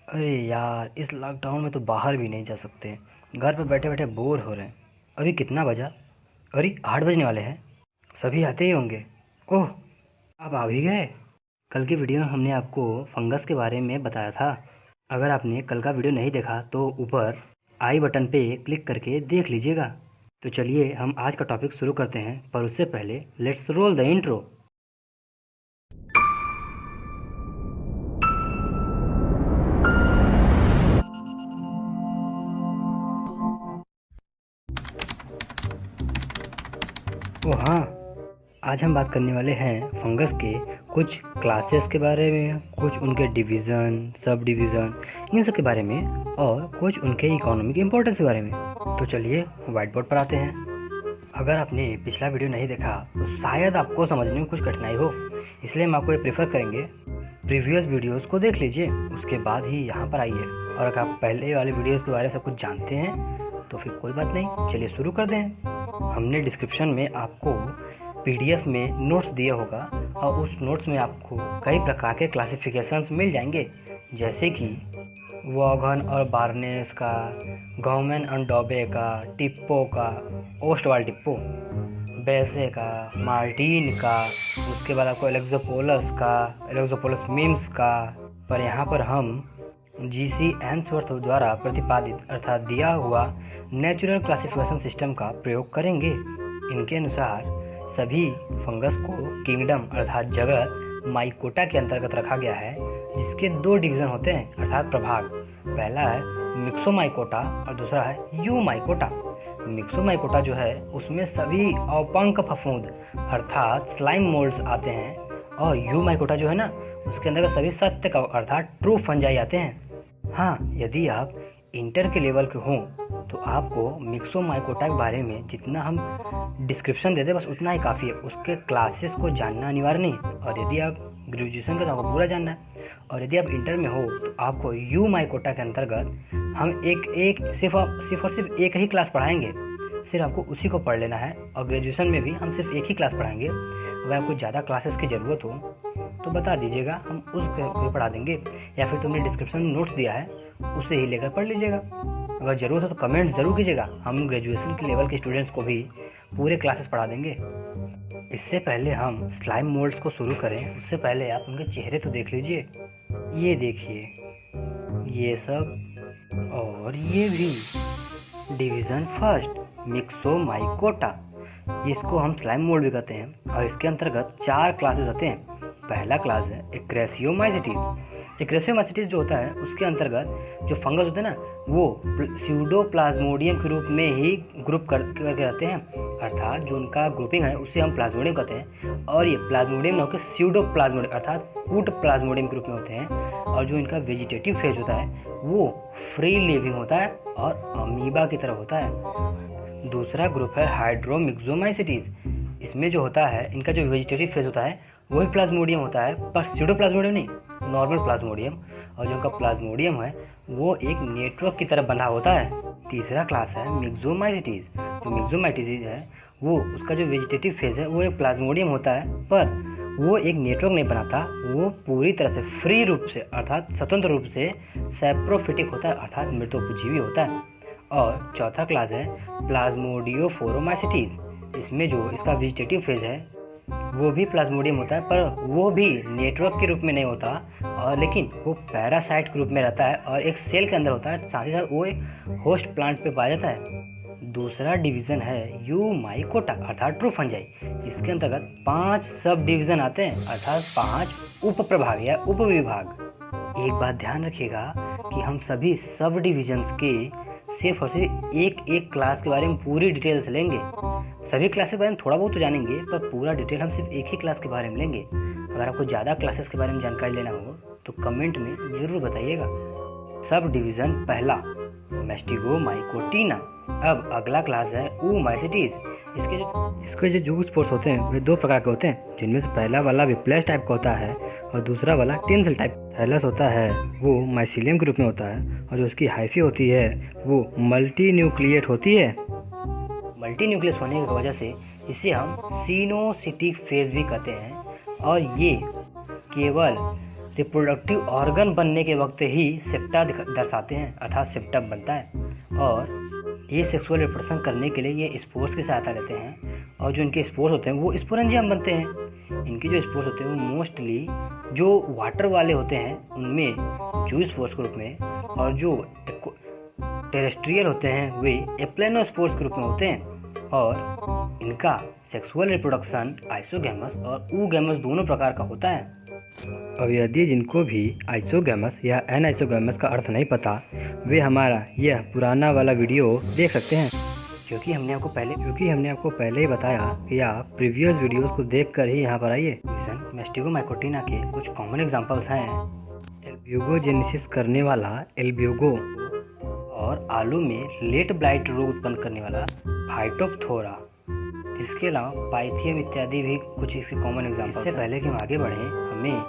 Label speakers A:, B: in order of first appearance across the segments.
A: अरे यार, इस लॉकडाउन में तो बाहर भी नहीं जा सकते। घर पे बैठे बैठे बोर हो रहे हैं। अभी कितना बजा? अरे 8 बजने वाले हैं। सभी आते ही होंगे। ओह, आप आ भी गए। कल की वीडियो में हमने आपको फंगस के बारे में बताया था। अगर आपने कल का वीडियो नहीं देखा तो ऊपर आई बटन पे क्लिक करके देख लीजिएगा। तो चलिए हम आज का टॉपिक शुरू करते हैं, पर उससे पहले लेट्स रोल द इंट्रो। ओ हाँ, आज हम बात करने वाले हैं फंगस के कुछ क्लासेस के बारे में, कुछ उनके डिवीज़न, सब डिवीज़न, इन सब के बारे में, और कुछ उनके इकोनॉमी की इम्पोर्टेंस के बारे में। तो चलिए व्हाइट बोर्ड पर आते हैं। अगर आपने पिछला वीडियो नहीं देखा तो शायद आपको समझने में कुछ कठिनाई हो, इसलिए हम आपको ये प्रेफर करेंगे प्रीवियस वीडियोस को देख लीजिए, उसके बाद ही यहाँ पर आइए। और अगर आप पहले वाले वीडियोस के बारे में सब कुछ जानते हैं तो फिर कोई बात नहीं, चलिए शुरू कर दें। हमने डिस्क्रिप्शन में आपको पीडीएफ में नोट्स दिया होगा, और उस नोट्स में आपको कई प्रकार के क्लासिफिकेशंस मिल जाएंगे, जैसे कि वॉगन और बार्नेस का, गवर्नमेंट एंड डॉबे का, टिप्पो का, ओस्टवाल टिप्पो, बैसे का, मार्टिन का, उसके बाद आपको एलेक्सोपोलस का, एलेक्सोपोलस मीम्स का। पर यहाँ पर हम जीसी एंसवर्थ द्वारा प्रतिपादित अर्थात दिया हुआ नेचुरल क्लासिफिकेशन सिस्टम का प्रयोग करेंगे। इनके अनुसार सभी फंगस को किंगडम अर्थात जगत माइकोटा के अंतर्गत रखा गया है, जिसके 2 डिवीज़न होते हैं अर्थात प्रभाग। पहला है मिक्सोमाइकोटा और दूसरा है यूमाइकोटा। मिक्सोमाइकोटा जो है उसमें सभी औपंक फफूंद अर्थात स्लाइम मोल्ड्स आते हैं, और यूमाइकोटा जो है ना उसके अंदर सभी सत्य का अर्थात ट्रू फंजाई आते हैं। हाँ, यदि आप इंटर के लेवल के हों तो आपको मिक्सोमाइकोटा के बारे में जितना हम डिस्क्रिप्शन देते बस उतना ही काफ़ी है, उसके क्लासेस को जानना अनिवार्य नहीं। और यदि आप ग्रेजुएशन के तो आपको पूरा जानना है, और यदि आप इंटर में हो तो आपको यू माइकोटा के अंतर्गत हम सिर्फ और सिर्फ एक ही क्लास पढ़ाएंगे, सिर्फ आपको उसी को पढ़ लेना है। और ग्रेजुएशन में भी हम सिर्फ एक ही क्लास पढ़ाएंगे। अगर आपको ज़्यादा क्लासेस की ज़रूरत हो तो बता दीजिएगा, हम उसको पढ़ा देंगे, या फिर तुमने डिस्क्रिप्शन में नोट्स दिया है उसे ही लेकर पढ़ लीजिएगा। अगर ज़रूरत हो तो कमेंट ज़रूर कीजिएगा, हम ग्रेजुएशन के लेवल के स्टूडेंट्स को भी पूरे क्लासेस पढ़ा देंगे। इससे पहले हम स्लाइम मोल्ड्स को शुरू करें, उससे पहले आप उनके चेहरे तो देख लीजिए। ये देखिए, ये सब, और ये भी डिवीज़न फर्स्ट मिक्सोमाइकोटा, इसको हम स्लाइम मोल्ड भी कहते हैं, और इसके अंतर्गत 4 क्लासेस आते हैं। पहला क्लास है एक्रेसियोमाइसिटीज। एक्रेसियोमाइसिटीज जो होता है उसके अंतर्गत जो फंगस होते हैं ना वो स्यूडोप्लाज्मोडियम के रूप में ही ग्रुप करके रहते हैं, अर्थात जो उनका ग्रुपिंग है उसे हम प्लाज्मोडियम कहते हैं। और ये प्लाज्मोडियम ना होकर स्यूडोप्लाज्मोडियम अर्थात कूट प्लाज्मोडियम के रूप में होते हैं। और जो इनका वेजिटेटिव फेज होता है वो फ्री लिविंग होता है और अमीबा की तरह होता है। दूसरा ग्रुप है हाइड्रोमिक्सोमाइसिटीज। इसमें जो होता है इनका जो वेजिटेटिव फेज होता है वही प्लाज्मोडियम होता है, पर स्यूडोप्लाज्मोडियम नहीं, नॉर्मल प्लाज्मोडियम। और जो उनका प्लाज्मोडियम है वो एक नेटवर्क की तरह बंधा होता है। तीसरा क्लास है मिक्सोमाइसिटीज। जो मिक्सोमाइसिटीज है वो उसका जो वेजिटेटिव फेज है वो एक प्लाज्मोडियम होता है, पर वो एक नेटवर्क नहीं बनाता, वो पूरी तरह से फ्री रूप से अर्थात स्वतंत्र रूप से सैप्रोफिटिक होता है अर्थात मृतोपजीवी होता है। और चौथा क्लास है प्लाज्मोडियोफोरोमाइसिटीज। इसमें जो इसका वेजिटेटिव फेज है वो भी प्लाज्मोडियम होता है, पर वो भी नेटवर्क के रूप में नहीं होता, और लेकिन वो पैरासाइट के रूप में रहता है और एक सेल के अंदर होता है, साथ ही साथ वो एक होस्ट प्लांट पे पाया जाता है। दूसरा डिवीज़न है यूमाइकोटा अर्थात ट्रू फंजाई। इसके अंतर्गत 5 सब डिवीज़न आते हैं अर्थात 5 उप प्रभाग या उप विभाग। एक बात ध्यान रखिएगा कि हम सभी सब डिविजन्स के सिर्फ और सिर्फ एक क्लास के बारे में पूरी डिटेल्स लेंगे। सभी क्लासेस के बारे में थोड़ा बहुत तो जानेंगे, पर पूरा डिटेल हम सिर्फ एक ही क्लास के बारे में लेंगे। अगर आपको ज़्यादा क्लासेस के बारे में जानकारी लेना हो तो कमेंट में ज़रूर बताइएगा। सब डिवीज़न पहला मैस्टिगोमाइकोटिना। अब अगला क्लास है ऊमाइसिटीज। इसके जो जूस स्पोर्स होते हैं वे 2 प्रकार के होते हैं, जिनमें से पहला वाला विप्लेस टाइप का होता है और दूसरा वाला टेंसल टाइप। थैलस होता है वो माइसीलियम के रूप में होता है, और जो उसकी हाइफी होती है वो मल्टी न्यूक्लिएट होती है। मल्टी न्यूक्लियस होने की वजह से इसे हम सिनोसिटिक फेज भी कहते हैं, और ये केवल रिप्रोडक्टिव ऑर्गन बनने के वक्त ही सेप्टा दर्शाते हैं, अर्थात सेप्टम बनता है। और ये सेक्सुअल रिप्रोडक्शन करने के लिए ये स्पोर्स की सहायता लेते हैं, और जो इनके स्पोर्स होते हैं वो स्पोरेंजियम बनते हैं। इनके जो स्पोर्स होते हैं वो मोस्टली जो वाटर वाले होते हैं उनमें जू स्पोर्स के रूप में, और जो टेरेस्ट्रियल होते हैं वे एप्लेनोस्पोर्स के रूप में होते हैं। और इनका सेक्सुअल रिप्रोडक्शन आइसोगैमस और ऊगैमस दोनों प्रकार का होता है। अब यदि जिनको भी आइसोगैमस या एनाइसोगैमस का अर्थ नहीं पता, वे हमारा यह पुराना वाला वीडियो देख सकते हैं, क्योंकि हमने आपको पहले ही बताया कि आप प्रीवियस वीडियोस को देखकर ही यहाँ पर आइए। मैस्टिगोमाइकोटिना के कुछ कॉमन एग्जांपल्स हैं एल्ब्यूगोजेनेसिस करने वाला एल्ब्यूगो, और आलू में लेट ब्लाइट रोग उत्पन्न करने वाला फाइटोप्थोरा। इसके अलावा पाइथियम इत्यादि भी कुछ इसके कॉमन एग्जांपल। इससे पहले कि हम आगे बढ़ें, हमें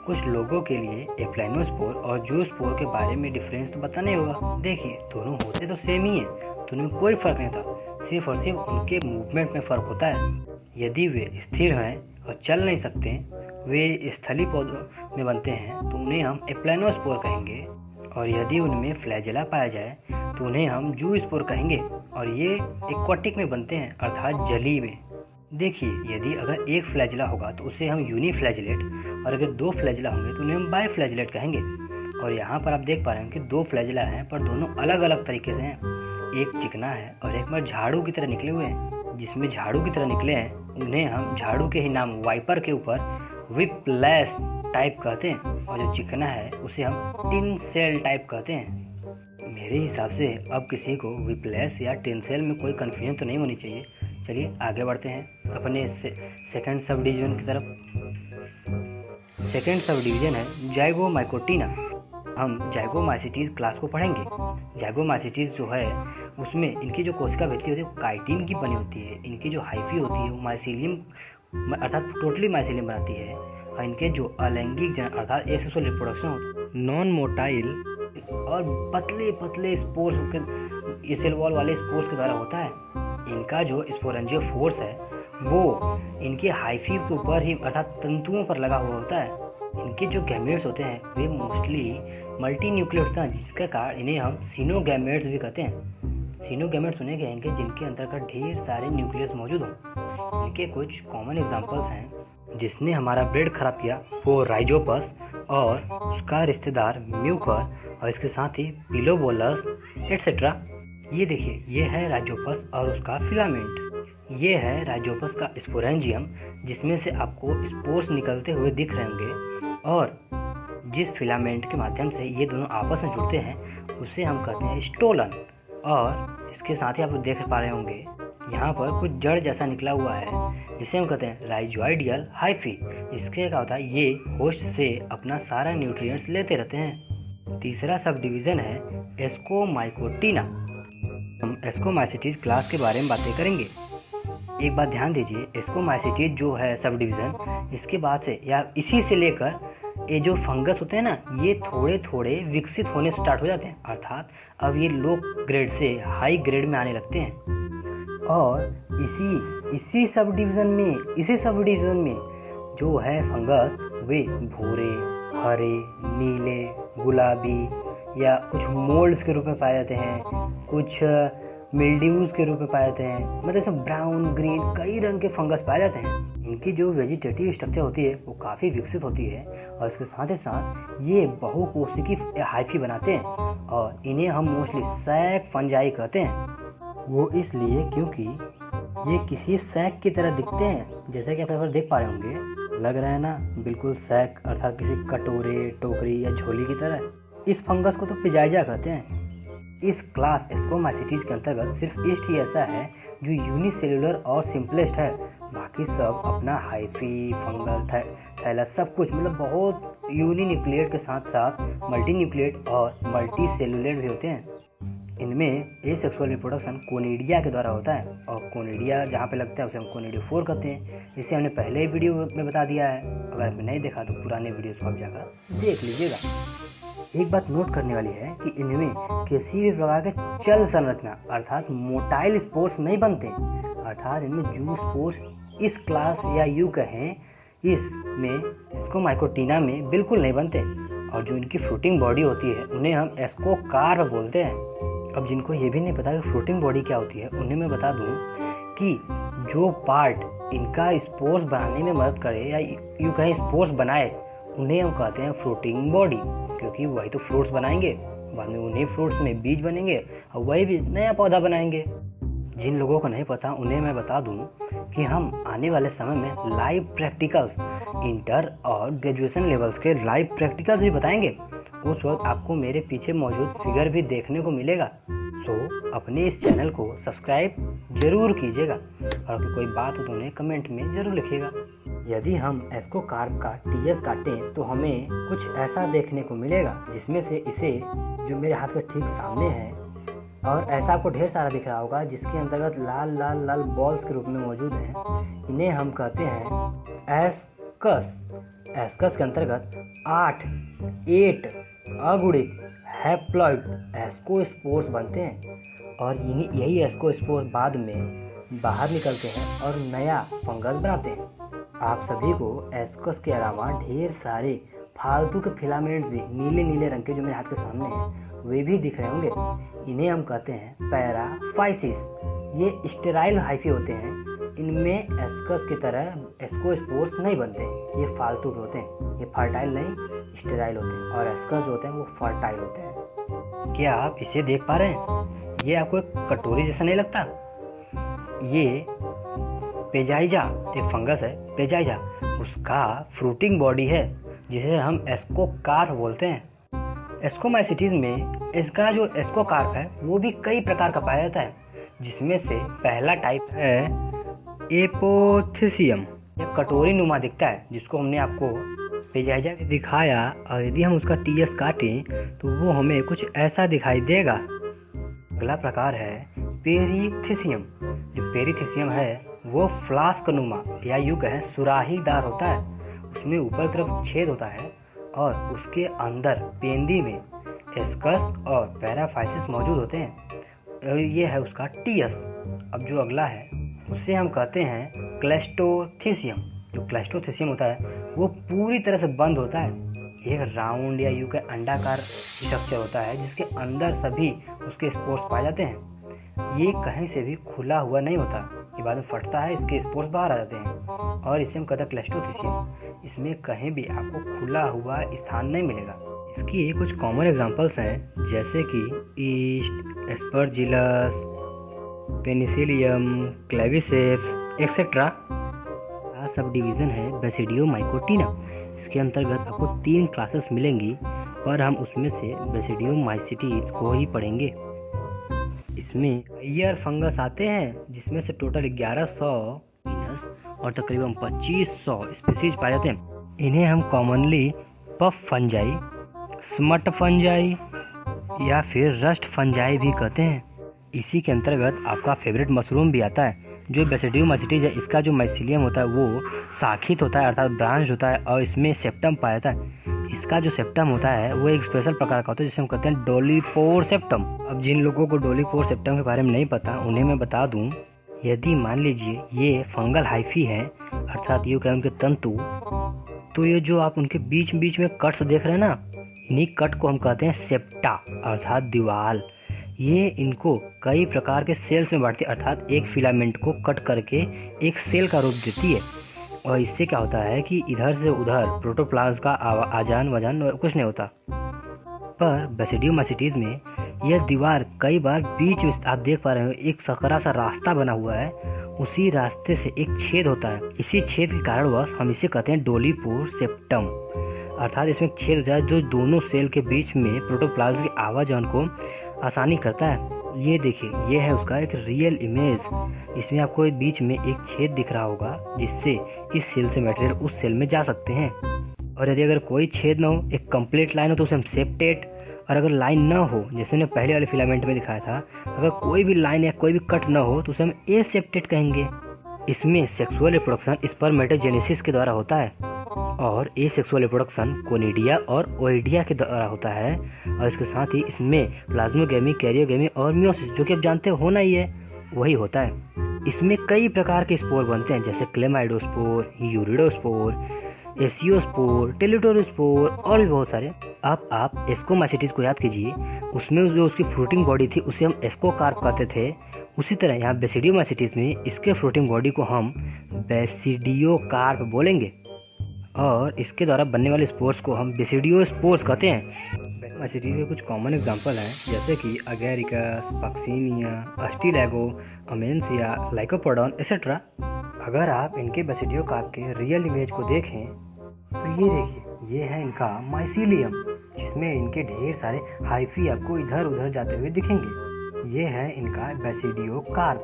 A: कुछ लोगों के लिए एप्लाइनोस्पोर और जूस्पोर के बारे में डिफरेंस तो बताना ही होगा। देखिए, दोनों होते तो सेम ही है, दोनों में कोई फर्क नहीं था, सिर्फ और सिर्फ उनके मूवमेंट में फ़र्क होता है। यदि वे स्थिर हैं और चल नहीं सकते, वे स्थलीय पौधों में बनते हैं तो उन्हें हम एप्लाइनोस्पोर कहेंगे, और यदि उनमें फ्लैजेला पाया जाए तो उन्हें हम जूस्पोर कहेंगे, और ये एक्वाटिक में बनते हैं, अर्थात जलीय में। देखिए, यदि अगर एक फ्लैजेला होगा तो उसे हम यूनिफ्लैजिलेट, और अगर दो फ्लैजेला होंगे तो उन्हें हम बाईफ्लैजिलेट कहेंगे। और यहाँ पर आप देख पा रहे हैं कि दो फ्लैजेला हैं, पर दोनों अलग अलग तरीके से हैं। एक चिकना है और एक में झाड़ू की तरह निकले हुए हैं। जिसमें झाड़ू की तरह निकले हैं उन्हें हम झाड़ू के ही नाम वाइपर के ऊपर व्हिपलैश टाइप कहते हैं, और जो चिकना है उसे हम टिन सेल टाइप कहते हैं। मेरे हिसाब से अब किसी को व्हिपलैश या टिन सेल में कोई कन्फ्यूजन तो नहीं होनी चाहिए। चलिए आगे बढ़ते हैं अपने सेकेंड सब डिवीजन की तरफ। सेकेंड सब डिवीजन है जाइगोमाइकोटिना। हम जाइगोमाइसीटीज क्लास को पढ़ेंगे। जाइगोमाइसीटीज जो है उसमें इनकी जो कोशिका भित्ति होती है वो काइटिन की बनी होती है। इनकी जो हाइफी होती है वो माइसीलियम अर्थात टोटली माइसीलियम बनाती है, और इनके जो अलैंगिक जनन अर्थात एसेक्सुअल रिप्रोडक्शन होती है नॉन मोटाइल और पतले पतले स्पोर्स ये सेल वॉल वाले स्पोर्स के द्वारा होता है। इनका जो स्पोरेंजियो फोर्स है वो इनके हाइफी के ऊपर ही अर्थात तंतुओं पर लगा हुआ होता है। इनके जो गैमेट्स होते हैं वे मोस्टली मल्टी न्यूक्लियर होते हैं, जिसके कारण इन्हें हम सीनोगैमेट्स भी कहते हैं। सीनोगैमेट्स उन्हें कहेंगे जिनके अंतर्गत ढेर सारे न्यूक्लियस मौजूद हों। इनके कुछ कॉमन एग्जांपल्स हैं। जिसने हमारा ब्रेड खराब किया वो राइजोपस और उसका रिश्तेदार म्यूकर, और इसके साथ ही पिलोबोलस एटसेट्रा। ये देखिए, ये है राइजोपस और उसका फिलामेंट। ये है राइजोपस का स्पोरेंजियम, जिसमें से आपको स्पोर्स निकलते हुए दिख रहे होंगे, और जिस फिलामेंट के माध्यम से ये दोनों आपस में जुड़ते हैं उसे हम कहते हैं स्टोलन। और इसके साथ ही आप देख पा रहे होंगे यहाँ पर कुछ जड़ जैसा निकला हुआ है जिसे हम कहते हैं राइजोइडियल हाइफी। इसके क्या होता है, ये होस्ट से अपना सारा न्यूट्रिएंट्स लेते रहते हैं। तीसरा सब डिवीज़न है एस्कोमाइकोटिना। हम एस्कोमाइसीटीज क्लास के बारे में बातें करेंगे। एक बात ध्यान दीजिए, एस्कोमाइसीटीज जो है सब डिवीज़न, इसके बाद से या इसी से लेकर ये जो फंगस होते हैं ना, ये थोड़े थोड़े विकसित होने स्टार्ट हो जाते हैं, अर्थात अब ये लो ग्रेड से हाई ग्रेड में आने लगते हैं। और इसी सब डिवीज़न में जो है फंगस वे भूरे, हरे, नीले, गुलाबी या कुछ मोल्ड्स के रूप में पाए जाते हैं, कुछ मिल्ड्यूज के रूप में पाए जाते हैं, मतलब इसमें ब्राउन, ग्रीन कई रंग के फंगस पाए जाते हैं। इनकी जो वेजिटेटिव स्ट्रक्चर होती है वो काफ़ी विकसित होती है, और इसके साथ ही साथ ये बहुकोशिकी हाइफी बनाते हैं, और इन्हें हम मोस्टली सैक फंजाई कहते हैं। वो इसलिए क्योंकि ये किसी सैक की तरह दिखते हैं, जैसा कि आप यहाँ पर देख पा रहे होंगे, लग रहा है ना बिल्कुल सैक अर्थात किसी कटोरे, टोकरी या झोली की तरह। इस फंगस को तो पिजाइजा कहते हैं। इस क्लास एस्कोमाइसीटीज के अंतर्गत सिर्फ ईस्ट ही ऐसा है जो यूनिसेलुलर और सिंपलेस्ट है, बाकी सब अपना हाइफी, फंगल, थैलस सब कुछ मतलब बहुत यूनिन्यूक्लिएट के साथ साथ मल्टी न्यूक्लिएट और मल्टी सेलुलेट भी होते हैं। इनमें एसेक्सुअल रिप्रोडक्शन कोनिडिया के द्वारा होता है, और कोनिडिया जहाँ पे लगता है उसे हम कोनिडियोफोर कहते हैं। इसे हमने पहले ही वीडियो में बता दिया है, अगर आपने नहीं देखा तो पुराने वीडियोस को आप जाकर देख लीजिएगा। एक बात नोट करने वाली है कि इनमें किसी भी प्रकार के चल संरचना अर्थात मोटाइल स्पोर्स नहीं बनते, अर्थात इनमें जू स्पोर्स इस क्लास या यूँ कहें इसमें एस्कोमाइकोटीना में बिल्कुल नहीं बनते। और जो इनकी फ्रूटिंग बॉडी होती है उन्हें हम एस्कोकार्प बोलते हैं। अब जिनको ये भी नहीं पता कि फ्रूटिंग बॉडी क्या होती है, उन्हें मैं बता दूं कि जो पार्ट इनका स्पोर्स बनाने में मदद करे या यूँ कहें स्पोर्स बनाए, उन्हें हम कहते हैं फ्रूटिंग बॉडी, क्योंकि वही तो फ्रूट्स बनाएंगे, बाद में उन्हीं फ्रूट्स में बीज बनेंगे और वही भी नया पौधा बनाएंगे। जिन लोगों को नहीं पता उन्हें मैं बता दूं कि हम आने वाले समय में लाइव प्रैक्टिकल्स, इंटर और ग्रेजुएशन लेवल्स के लाइव प्रैक्टिकल्स भी बताएंगे। उस वक्त आपको मेरे पीछे मौजूद फिगर भी देखने को मिलेगा। सो अपने इस चैनल को सब्सक्राइब जरूर कीजिएगा और अगर कोई बात हो तो उन्हें कमेंट में ज़रूर लिखिएगा। यदि हम एस्कोकार्प का टीएस काटें तो हमें कुछ ऐसा देखने को मिलेगा, जिसमें से इसे जो मेरे हाथ के ठीक सामने है और ऐसा आपको ढेर सारा दिख रहा होगा, जिसके अंतर्गत लाल लाल लाल बॉल्स के रूप में मौजूद हैं। इन्हें हम कहते हैं एस्कस। एस्कस के अंतर्गत 8 अगुणित हैप्लॉइड एस्कोस्पोर्स बनते हैं और यही एस्कोस्पोर्स बाद में बाहर निकलते हैं और नया फंगस बनाते हैं। आप सभी को एस्कस के अलावा ढेर सारे फालतू के फिलामेंट्स भी नीले नीले रंग के जो मेरे हाथ के सामने हैं वे भी दिख रहे होंगे। इन्हें हम कहते हैं पैराफाइसिस। ये स्टेराइल हाइफी होते हैं। इनमें एस्कस की तरह एस्कोस्पोर्स नहीं बनते, ये फालतू के होते हैं। ये फर्टाइल नहीं, स्टेराइल होते हैं और एस्कस जो होते हैं वो फर्टाइल होते हैं। क्या आप इसे देख पा रहे हैं? ये आपको एक कटोरी जैसा नहीं लगता? ये पेजाइजा एक फंगस है, पेजाइजा, उसका फ्रूटिंग बॉडी है जिसे हम एस्कोकार्प बोलते हैं। एस्कोमाइसिटीज में इसका जो एस्कोकार्प है वो भी कई प्रकार का पाया जाता है, जिसमें से पहला टाइप है एपोथिसियम। यह कटोरी नुमा दिखता है, जिसको हमने आपको पेजाइजा दिखाया, और यदि हम उसका टीएस काटें तो वो हमें कुछ ऐसा दिखाई देगा। अगला प्रकार है पेरीथिसियम। जो पेरीथिसियम है वो फ्लास्क नुमा या यूँ कहें सुराहीदार होता है। उसमें ऊपर की तरफ छेद होता है और उसके अंदर पेंदी में एस्कस और पैराफाइसिस मौजूद होते हैं। ये है उसका टीएस। अब जो अगला है उसे हम कहते हैं क्लेस्टोथिसियम। जो क्लेस्टोथिसियम होता है वो पूरी तरह से बंद होता है। एक राउंड या यूँ कहें अंडाकार स्ट्रक्चर होता है, जिसके अंदर सभी उसके स्पोर्स पाए जाते हैं। ये कहीं से भी खुला हुआ नहीं होता, ये बाद में फटता है, इसके स्पोर्स बाहर आ जाते हैं और इसे हम कहते हैं क्लेस्टोथिसियम। इसमें कहीं भी आपको खुला हुआ स्थान नहीं मिलेगा। इसकी कुछ कॉमन एग्जांपल्स हैं, जैसे कि east, Aspergillus, Penicillium, Claviceps etcetera. Sub division है बेसिडियोमाइकोटीना। इसके अंतर्गत आपको 3 क्लासेस मिलेंगी, पर हम उसमें से बेसिडियोमाइसिटीज को ही पढ़ेंगे। इसमें ईयर फंगस आते हैं, जिसमें से टोटल 1100 और तकरीबन 2500 स्पीसीज पाए जाते हैं। इन्हें हम commonly puff fungi, smut fungi या फिर रस्ट फंजाई भी कहते हैं। इसी के अंतर्गत आपका फेवरेट मशरूम भी आता है। जो बेसिडियोमाइसिटीज है, इसका जो माइसिलियम होता है वो शाखित होता है, अर्थात ब्रांच होता है, और इसमें सेप्टम पाया जाता है। इसका जो सेप्टम होता है वो एक स्पेशल प्रकार का होता है, जिसे हम कहते हैं डोलीपोर सेप्टम। अब जिन लोगों को डोलीपोर सेप्टम के बारे में नहीं पता, उन्हें मैं बता दूं, यदि मान लीजिए ये फंगल हाइफी है, अर्थात ये कहें उनके तंतु, तो ये जो आप उनके बीच बीच में कट्स देख रहे हैं ना, इन्हीं कट को हम कहते हैं सेप्टा, अर्थात दीवाल। ये इनको कई प्रकार के सेल्स में बांटती है, अर्थात एक फिलामेंट को कट करके एक सेल का रूप देती है। और इससे क्या होता है कि इधर से उधर प्रोटोप्लाज्म का आजान वजान कुछ नहीं होता। पर बेसिडियोमाइसिटीज में यह दीवार कई बार बीच में आप देख पा रहे हो एक सकरा सा रास्ता बना हुआ है, उसी रास्ते से एक छेद होता है। इसी छेद के कारणवश हम इसे कहते हैं डोलीपोर सेप्टम, अर्थात इसमें छेद होता है जो दोनों सेल के बीच में प्रोटोप्लाज्म के आवाजान को आसानी करता है। ये देखिए, ये है उसका एक रियल इमेज। इसमें आपको बीच में एक छेद दिख रहा होगा, जिससे इस सेल से मटेरियल उस सेल में जा सकते हैं। और यदि अगर कोई छेद ना हो, एक कंप्लीट लाइन हो, तो उसे हम सेप्टेट, और अगर लाइन ना हो, जैसे हमने पहले वाले फिलामेंट में दिखाया था, अगर कोई भी लाइन या कोई भी कट ना हो तो उसे हम एसेप्टेट कहेंगे। इसमें सेक्सुअल रिप्रोडक्शन स्पर्मेटोजेनेसिस के द्वारा होता है और एसेक्सुअल रिप्रोडक्शन कोनिडिया और ओइडिया के द्वारा होता है। और इसके साथ ही इसमें प्लाज्मोगेमी, कैरियोगेमी और मियोसिस, जो कि आप जानते होना ही है, वही होता है। इसमें कई प्रकार के स्पोर बनते हैं, जैसे क्लेमाइडोस्पोर, यूरिडोस्पोर, एसियोस्पोर, टेलिटोरोस्पोर और भी बहुत सारे। अब आप एस्कोमाइसिटीज को याद कीजिए, उसमें जो उसकी फ्रूटिंग बॉडी थी उसे हम एस्कोकार्प कहते थे। उसी तरह यहाँ बेसिडियोमाइसिटीज में इसके फ्रूटिंग बॉडी को हम बेसिडियोकार्प बोलेंगे और इसके द्वारा बनने वाले स्पोर्स को हम बेसिडियोस्पोर्स कहते हैं। बेसिडियो के कुछ कॉमन एग्जांपल हैं, जैसे कि अगेरिकस, पक्सीनिया, अस्टिलैगो, अमेंसिया, लाइकोपोडॉन एक्सेट्रा। अगर आप इनके बेसिडियोकार्प के रियल इमेज को देखें तो ये देखिए, ये है इनका माइसीलियम, जिसमें इनके ढेर सारे हाइफी आपको इधर उधर जाते हुए दिखेंगे। ये है इनका बेसिडियोकार्प,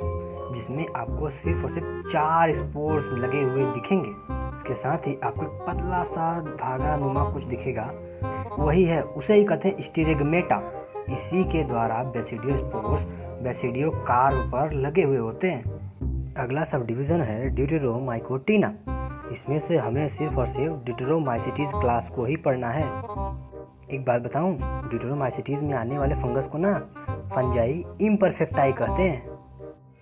A: जिसमें आपको सिर्फ और सिर्फ 4 स्पोर्स लगे हुए दिखेंगे। इसके साथ ही आपको पतला सा धागा नुमा कुछ दिखेगा, वही है, उसे ही कहते हैं स्टिग्मेटा। इसी के द्वारा बेसिडियोस्पोर्स बेसिडियोकार्प पर लगे हुए होते हैं। अगला सब डिवीज़न है ड्यूटेरोमाइकोटिना। इसमें से हमें सिर्फ और सिर्फ ड्यूटेरोमाइसिटीज क्लास को ही पढ़ना है। एक बात बताऊं, ड्यूटेरोमाइसिटीज में आने वाले फंगस को ना फंजाई इम्परफेक्टाई कहते हैं।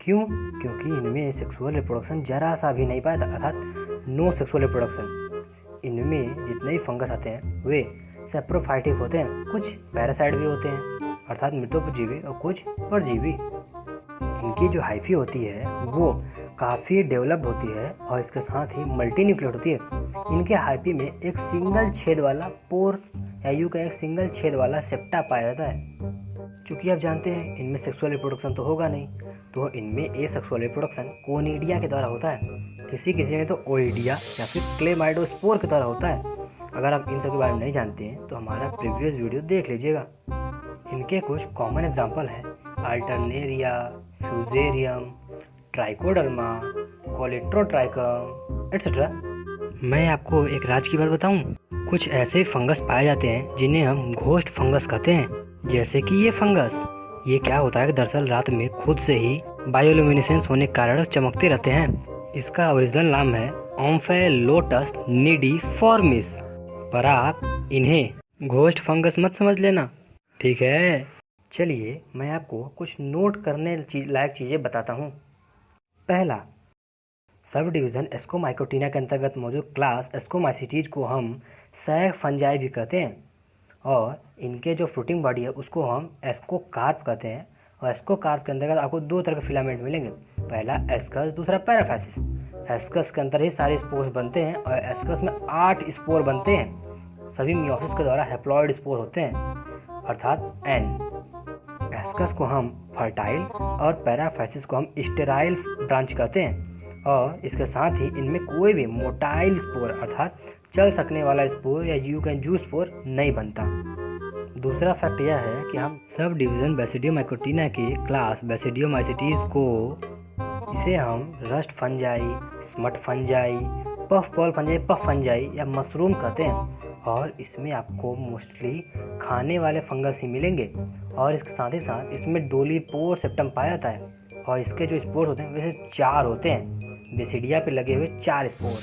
A: क्यों? क्योंकि इनमें सेक्सुअल रिप्रोडक्शन जरा सा भी नहीं पाया, अर्थात नो सेक्सुअल रिप्रोडक्शन। इनमें जितने भी फंगस आते हैं वे सेप्रोफाइटिक होते हैं, कुछ पैरासाइट भी होते हैं अर्थात मृतोपजीवी और कुछ परजीवी। इनकी जो हाइफी होती है वो काफ़ी डेवलप्ड होती है और इसके साथ ही मल्टी न्यूक्लिएट होती है। इनके हाइफी में एक सिंगल छेद वाला पोर या यूं कहें एक सिंगल छेद वाला सेप्टा पाया जाता है। चूँकि आप जानते हैं इनमें सेक्सुअल रिप्रोडक्शन तो होगा नहीं, तो इनमें ए सेक्सुअल रिप्रोडक्शन कोनिडिया के द्वारा होता है, किसी किसी में तो ओइडिया या फिर क्लेमाइडोस्पोर के द्वारा होता है। अगर आप इन सब के बारे में नहीं जानते हैं तो हमारा प्रीवियस वीडियो देख लीजिएगा। इनके कुछ कॉमन एग्जांपल हैं Alternaria, fusarium, trichoderma, Colletotrichum etcetera. मैं आपको एक राज की बात बताऊं, कुछ ऐसे फंगस पाए जाते हैं जिन्हें हम घोस्ट फंगस कहते हैं। जैसे कि ये फंगस, ये क्या होता है कि दरअसल रात में खुद से ही बायोल्यूमिनेसेंस होने के कारण चमकते रहते हैं। इसका ओरिजिनल नाम है ओम्फेलोटस निडिफॉर्मिस, पर आप इन्हें घोस्ट फंगस मत समझ लेना, ठीक है। चलिए मैं आपको कुछ नोट करने लायक चीज़ें बताता हूँ। पहला, सब डिवीज़न एस्कोमाइकोटिना के अंतर्गत मौजूद क्लास एस्कोमाइसिटीज को हम सैग फंजाई भी कहते हैं और इनके जो फ्रूटिंग बॉडी है उसको हम एस्कोकार्प कहते हैं। और एस्कोकार्प के अंतर्गत आपको 2 तरह के फिलामेंट मिलेंगे, पहला एस्कस, दूसरा पैराफाइसिस। एस्कस के अंदर ही सारे स्पोर्स बनते हैं और एस्कस में 8 स्पोर बनते हैं। सभी मियोसिस के द्वारा हैप्लॉइड स्पोर होते हैं अर्थात N। एस्कस को हम फर्टाइल और पैराफाइसिस को हम स्टेराइल ब्रांच कहते हैं और इसके साथ ही इनमें कोई भी मोटाइल स्पोर अर्थात चल सकने वाला स्पोर या यू कैन जू स्पोर नहीं बनता। दूसरा फैक्ट यह है कि हम सब डिवीज़न बेसिडियोमाइकोटिना के क्लास बेसिडियोमाइसिटीज को इसे हम rust fungi, smut fungi, puff ball fungi, puff fungi या मशरूम कहते हैं और इसमें आपको मोस्टली खाने वाले फंगस ही मिलेंगे और इसके साथ ही साथ इसमें डोलीपोर सेप्टम पाया जाता है और इसके जो स्पोर्स होते हैं वैसे 4 होते हैं, बेसिडिया पे लगे हुए 4 स्पोर।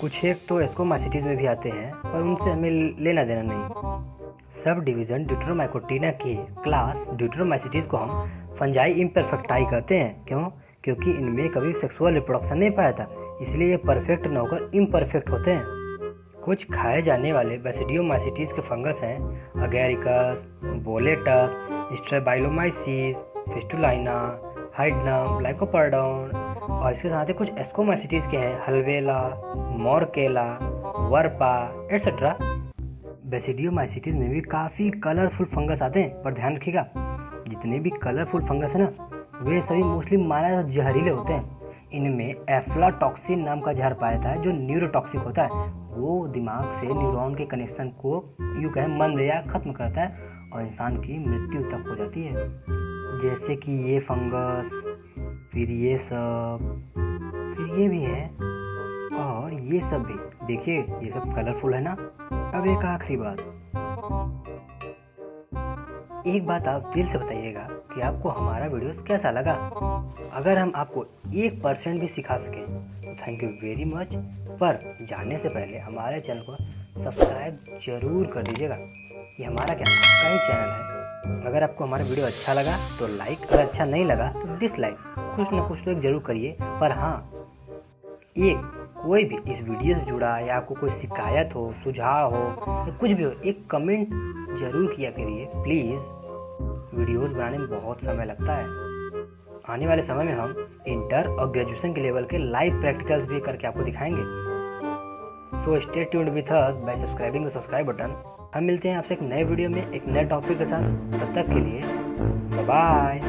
A: कुछ एक तो एस्कोमाइसिटीज में भी आते हैं पर उनसे हमें लेना देना नहीं। सब डिवीज़न ड्यूटेरोमाइकोटिना के क्लास ड्यूटेरोमाइसिटीज को हम फंजाई इम्परफेक्टाई कहते हैं। क्यों? क्योंकि इनमें कभी सेक्सुअल रिप्रोडक्शन नहीं पाया था, इसलिए ये परफेक्ट न होकर इम्परफेक्ट होते हैं। कुछ खाए जाने वाले बेसिडियोमाइसिटीज के फंगस हैं अगेरिकस, बोलेटस, स्ट्रेबाइलोमाइसिस, फिस्टुलाइना, हाइडनम, लाइकोपर्डोन और इसके साथ ही कुछ एस्कोमाइसिटीज के हैं हल्वेला, मोरकेला, वर्पा एक्सेट्रा। बेसिडियोमाइसिटीज में भी काफ़ी कलरफुल फंगस आते हैं, पर ध्यान रखिएगा जितने भी कलरफुल फंगस है ना वे सभी मोस्टली माना जहरीले होते हैं। इनमें एफ्लाटॉक्सिन नाम का जहर पाया जाता है जो न्यूरोटॉक्सिक होता है, वो दिमाग से न्यूरॉन के कनेक्शन को यूँ कहें मंद या ख़त्म करता है और इंसान की मृत्यु तक हो जाती है। जैसे कि ये फंगस, फिर ये सब, फिर ये भी है और ये सब भी। देखिए ये सब कलरफुल है ना। अब एक आखिरी बात, एक बात आप दिल से बताइएगा कि आपको हमारा वीडियोस कैसा लगा। अगर हम आपको 1% भी सिखा सकें तो थैंक यू वेरी मच, पर जाने से पहले हमारे चैनल को सब्सक्राइब जरूर कर दीजिएगा। ये हमारा क्या आपका ही चैनल है। अगर आपको हमारा वीडियो अच्छा लगा तो लाइक, अगर अच्छा नहीं लगा तो डिसलाइक, कुछ ना कुछ तो एक ज़रूर करिए। पर हाँ, ये कोई भी इस वीडियो से जुड़ा या आपको कोई शिकायत हो, सुझाव हो या कुछ भी हो, एक कमेंट ज़रूर किया करिए प्लीज़। वीडियोस बनाने में बहुत समय लगता है। आने वाले समय में हम इंटर और ग्रेजुएशन के लेवल के लाइव प्रैक्टिकल्स भी करके आपको दिखाएंगे। So stay tuned with us bye subscribing the subscribe button. हम मिलते हैं आपसे एक नए वीडियो में एक नए टॉपिक के साथ। तब तक के लिए बाय बाय।